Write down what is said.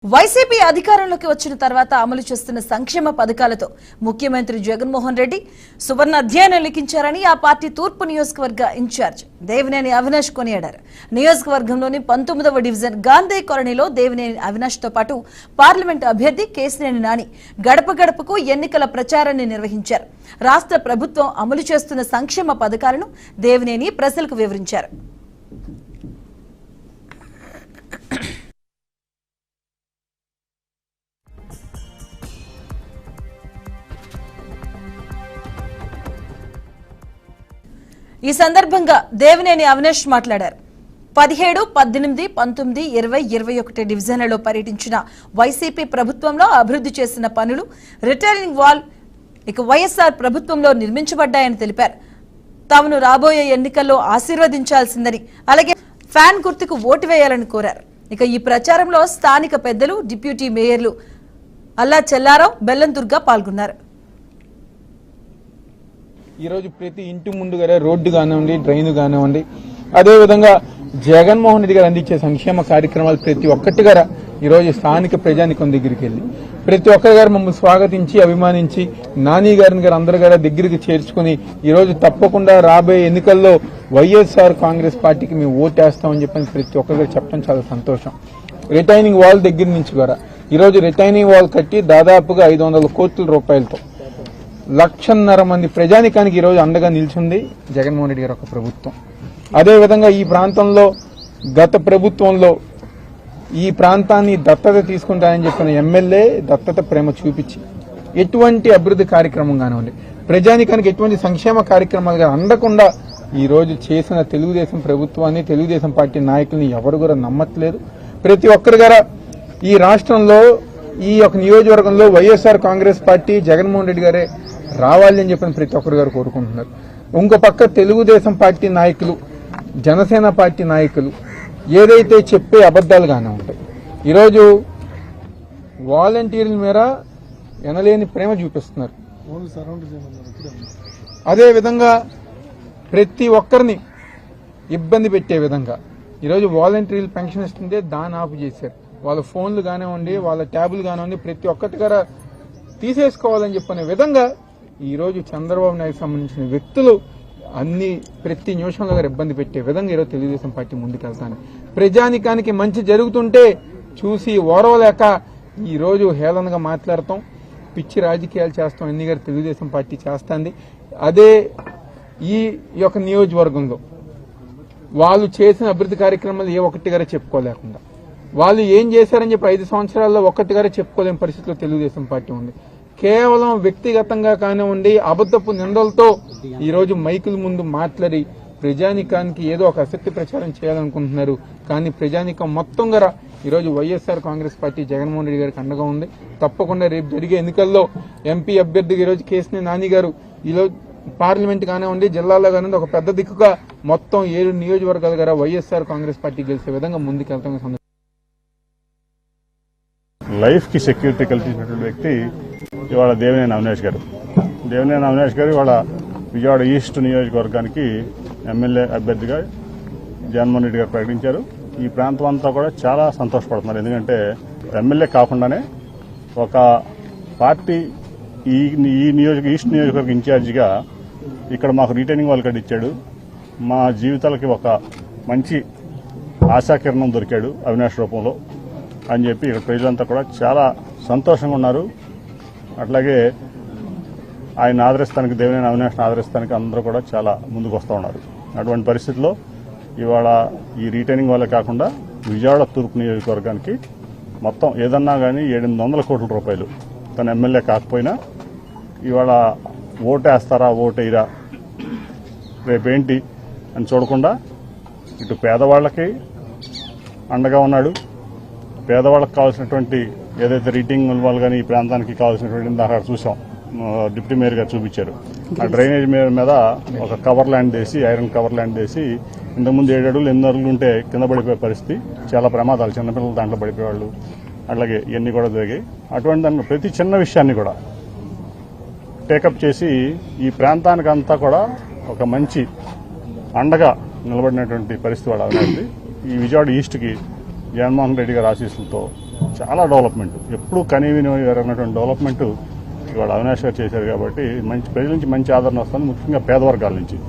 YCP అధికారంలోకి వచ్చిన తర్వాత అమలు చేస్తున్న సంక్షేమ పథకాలతో ముఖ్యమంత్రి జగన్మోహన్ రెడ్డి సువర్ణ అధ్యయనం లిఖించారని ఆ పార్టీ తూర్పు నియోజకవర్గ ఇన్ఛార్జ్ దేవినేని అవినాష్ కొనియాడారు. నియోజకవర్గంలోని 19వ డివిజన్ గాంధీ కాలనీలో దేవినేని అవినాష్ తో పాటు పార్లమెంట్ అభ్యర్థి కేశినేని నాని గడప గడపకు ఎన్నికల ప్రచారాన్ని నిర్వహించారు. రాష్ట్ర ప్రభుత్వం అమలు చేస్తున్న సంక్షేమ పథకాలను దేవినేని ప్రజలకు వివరించారు. ఈ సందర్భంగా దేవినేని అవినాష్ మాట్లాడారు. 17, 18, 19, 20, 21 డివిజన్లలో పర్యటించిన వైసీపీ ప్రభుత్వంలో అభివృద్ధి చేసిన పనులు రిటైనింగ్ వాల్ వైఎస్ఆర్ ప్రభుత్వంలో నిర్మించబడ్డాయని తెలిపారు. తాము రాబోయే ఎన్నికల్లో ఆశీర్వదించాల్సిందని, అలాగే ఫ్యాన్ గుర్తుకు ఓటు వేయాలని కోరారు. ఈ ప్రచారంలో స్థానిక పెద్దలు, డిప్యూటీ మేయర్లు అల్లా చెల్లారావు, బెల్లం దుర్గా పాల్గొన్నారు. ఈరోజు ప్రతి ఇంటి ముందుగానే రోడ్డు కానివ్వండి, డ్రైన్ కానివ్వండి, అదేవిధంగా జగన్మోహన్ రెడ్డి గారు అందించే సంక్షేమ కార్యక్రమాలు ప్రతి ఒక్కటి గారా ఈరోజు స్థానిక ప్రజానికం దగ్గరికి వెళ్లి ప్రతి ఒక్కరి గారు మమ్మల్ని స్వాగతించి అభిమానించి నాని గారిని గారు అందరి గారు దగ్గరికి చేర్చుకుని ఈరోజు తప్పకుండా రాబోయే ఎన్నికల్లో వైఎస్ఆర్ కాంగ్రెస్ పార్టీకి మేము ఓటేస్తామని చెప్పని ప్రతి ఒక్కరి గారు చెప్పడం చాలా సంతోషం. రిటైనింగ్ వాల్ దగ్గర నుంచి కూడా ఈరోజు రిటైనింగ్ వాల్ కట్టి దాదాపుగా 500 కోట్ల రూపాయలతో 1,50,000 మంది ప్రజానికానికి ఈరోజు అండగా నిలిచింది జగన్మోహన్ రెడ్డి గారి ఒక ప్రభుత్వం. అదేవిధంగా ఈ ప్రాంతంలో గత ప్రభుత్వంలో ఈ ప్రాంతాన్ని దత్తత తీసుకుంటానని చెప్పిన ఎమ్మెల్యే దత్తత ప్రేమ చూపించి ఎటువంటి అభివృద్ధి కార్యక్రమం కానివ్వండి, ప్రజానికానికి ఎటువంటి సంక్షేమ కార్యక్రమాలు అందకుండా ఈరోజు చేసిన తెలుగుదేశం ప్రభుత్వాన్ని, తెలుగుదేశం పార్టీ నాయకుల్ని ఎవరు కూడా నమ్మట్లేదు. ప్రతి ఒక్కరి గారా ఈ రాష్ట్రంలో ఈ యొక్క నియోజకవర్గంలో వైఎస్ఆర్ కాంగ్రెస్ పార్టీ జగన్మోహన్ రెడ్డి గారే రావాలి అని చెప్పిన ప్రతి ఒక్కరు గారు కోరుకుంటున్నారు. ఇంకో పక్క తెలుగుదేశం పార్టీ నాయకులు, జనసేన పార్టీ నాయకులు ఏదైతే చెప్పే అబద్దాలుగానే ఉంటాయి. ఈరోజు వాలంటీర్ల మీద ఎనలేని ప్రేమ చూపిస్తున్నారు. అదేవిధంగా ప్రతి ఒక్కరిని ఇబ్బంది పెట్టే విధంగా ఈరోజు వాలంటీర్లు పెన్షన్ ఇస్తుంటే దాన్ని ఆఫ్ చేశారు. వాళ్ళ ఫోన్లు కానివ్వండి, వాళ్ళ ట్యాబులు కానివ్వండి, ప్రతి ఒక్కటి గారా తీసేసుకోవాలని చెప్పనే విధంగా ఈరోజు చంద్రబాబు నాయుడు సంబంధించిన వ్యక్తులు ప్రతి నిమిషంలో గారు ఇబ్బంది పెట్టే విధంగా ఈరోజు తెలుగుదేశం పార్టీ ముందుకెళ్తాను. ప్రజానికానికి మంచి జరుగుతుంటే చూసి ఓరవలేక ఈరోజు హేళనగా మాట్లాడతాం, పిచ్చి రాజకీయాలు చేస్తాం ఎన్ని గారు తెలుగుదేశం పార్టీ చేస్తుంది. అదే ఈ యొక్క నియోజకవర్గంలో వాళ్ళు చేసిన అభివృద్ధి కార్యక్రమాలు ఏ ఒక్కటి గారే చెప్పుకోలేకుండా, వాళ్ళు ఏం చేశారని చెప్పి 5 సంవత్సరాల్లో ఒక్కటిగానే చెప్పుకోలేని పరిస్థితిలో తెలుగుదేశం పార్టీ ఉంది. కేవలం వ్యక్తిగతంగా కానివ్వండి, అబద్ధపు నిందలతో ఈరోజు మైకుల ముందు మాట్లాడి ప్రజానికానికి ఏదో ఒక అసత్య ప్రచారం చేయాలనుకుంటున్నారు. కానీ ప్రజానికం మొత్తం గారా ఈరోజు వైఎస్ఆర్ కాంగ్రెస్ పార్టీ జగన్మోహన్ రెడ్డి గారికి అండగా ఉంది. తప్పకుండా రేపు జరిగే ఎన్నికల్లో ఎంపీ అభ్యర్థిగా ఈరోజు కేశినేని నాని గారు ఈరోజు పార్లమెంట్ కానివ్వండి, జిల్లాలో కానివ్వండి, ఒక పెద్ద దిక్కుగా మొత్తం 7 నియోజకవర్గాల గారా వైఎస్ఆర్ కాంగ్రెస్ పార్టీ గెలిచే విధంగా ముందుకెళ్తాం. లైఫ్ కి సెక్యూరిటీ కల్పించినటువంటి వ్యక్తి ఇవాళ దేవినేని అవినాష్ గారు. దేవినేని అవినాష్ గారు ఇవాళ విజయవాడ ఈస్ట్ నియోజకవర్గానికి ఎమ్మెల్యే అభ్యర్థిగా జగన్మోహన్ రెడ్డి గారు ప్రకటించారు. ఈ ప్రాంతం అంతా కూడా చాలా సంతోషపడుతున్నారు. ఎందుకంటే ఎమ్మెల్యే కాకుండానే ఒక పార్టీ ఈ ఈస్ట్ నియోజకవర్గ ఇన్ఛార్జిగా ఇక్కడ మాకు రిటైనింగ్ వాల్ కట్టించాడు. మా జీవితాలకి ఒక మంచి ఆశాకిరణం దొరికాడు అవినాష్ రూపంలో అని చెప్పి ఇక్కడ ప్రజలంతా కూడా చాలా సంతోషంగా ఉన్నారు. అట్లాగే ఆయన ఆదరిస్తానికి, దేవినేని అవినాష్ని ఆదరిస్తానికి అందరూ కూడా చాలా ముందుకు వస్తూ ఉన్నారు. అటువంటి పరిస్థితుల్లో ఇవాళ ఈ రిటైనింగ్ వాళ్ళే కాకుండా విజయవాడ తూర్పు నియోజకవర్గానికి మొత్తం ఏదన్నా కానీ 800 కోట్ల రూపాయలు తన ఎమ్మెల్యే కాకపోయినా ఇవాళ ఓటేస్తారా ఓటేయరా రేపేంటి అని చూడకుండా ఇటు పేదవాళ్లకి అండగా ఉన్నాడు. పేదవాళ్ళకి కావాల్సినటువంటి ఏదైతే రీటింగ్ వాళ్ళు కానీ ఈ ప్రాంతానికి కావాల్సినటువంటి అక్కడ చూసాం, డిప్యూటీ మేయర్ గారు చూపించారు. ఆ డ్రైనేజ్ మీద ఒక కవర్ ల్యాండ్ వేసి, ఐరన్ కవర్ ల్యాండ్ వేసి ఇంతకుముందు 7 అడుగులు 8 అడుగులు ఉంటే కింద పడిపోయే పరిస్థితి, చాలా ప్రమాదాలు, చిన్నపిల్లలు దాంట్లో పడిపోయేవాళ్ళు, అట్లాగే ఇవన్నీ కూడా జరిగాయి. అటువంటి దాన్ని ప్రతి చిన్న విషయాన్ని కూడా టేకప్ చేసి ఈ ప్రాంతానికి అంతా కూడా ఒక మంచి అండగా నిలబడినటువంటి పరిస్థితి వాడు అవినాష్. ఈ విజయవాడ ఈస్ట్కి జగన్మోహన్ రెడ్డి గారి ఆశీస్సులతో చాలా డెవలప్మెంట్, ఎప్పుడు కనీవిని అన్నటువంటి డెవలప్మెంట్ ఇవాళ అవినాష్ గారు చేశారు కాబట్టి మంచి ప్రజల నుంచి మంచి ఆదరణ వస్తుంది, ముఖ్యంగా పేద వర్గాల నుంచి.